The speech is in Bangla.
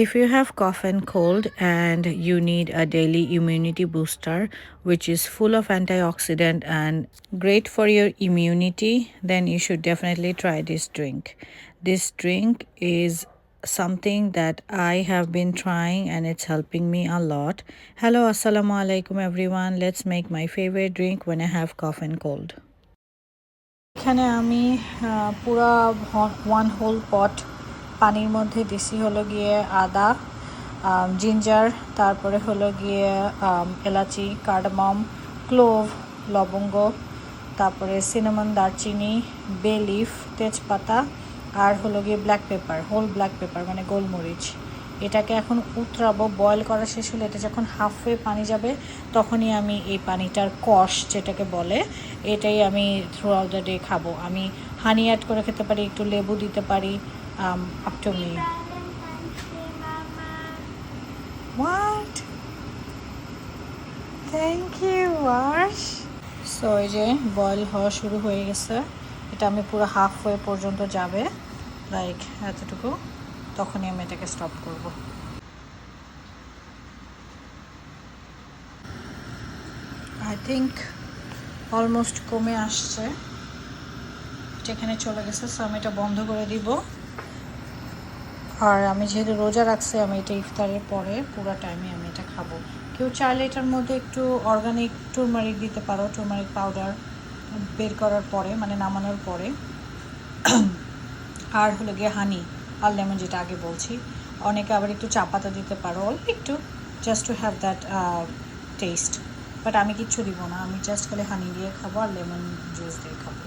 If you have cough and cold and you need a daily immunity booster, which is full of antioxidant and great for your immunity, then you should definitely try this drink. This drink is something that I have been trying and it's helping me a lot. Hello, assalamu alaikum everyone. Let's make my favorite drink when I have cough and cold. এখানে আমি পুরা 1 হোল পট পানির মধ্যে দিছি হলো গিয়ে আদা, জিঞ্জার, তারপরে হলো গিয়ে এলাচি, কার্ডামম, ক্লোভ, লবঙ্গ, তারপরে সিনামন, দারচিনি, বে লিফ, তেজপাতা আর হলো গিয়ে black pepper, whole black pepper মানে গোলমরিচ। এটাকে এখন উতরাবো। বয়েল করা শেষ হলে এটা যখন হাফওয়ে পানি যাবে তখনই আমি এই পানিটার কষ যেটাকে বলে এটাই আমি থ্রু আউট দ্য ডে খাবো। আমি হানি অ্যাড করে খেতে পারি, একটু লেবু দিতে পারি, up to me. What? Thank you wash. So এই যে বয়েল হওয়া শুরু হয়ে গেছে। এটা আমি পুরো হাফওয়ে পর্যন্ত যাবে, লাইক এতটুকু, তখনই আমি এটাকে স্টপ করব। আই থিঙ্ক অলমোস্ট কমে আসছে, যেখানে চলে গেছে। সো আমি এটা বন্ধ করে দিব। আর আমি যেহেতু রোজা রাখছি, আমি এটা ইফতারের পরে পুরো টাইমে আমি এটা খাবো। কেউ চাইলে এটার মধ্যে একটু অর্গানিক টুরমারিক দিতে পারো, টুরমারিক পাউডার বের করার পরে, মানে নামানোর পরে। আর হলো গিয়ে হানি আর লেমন, যেটা আগে বলছি। অনেকে আবার একটু চা পাতা দিতে পারো, অল্প একটু, just to have that test. But আমি কিচ্ছু দিব না, আমি জাস্ট খালি হানি দিয়ে খাবো আর লেমন জুস দিয়ে খাবো।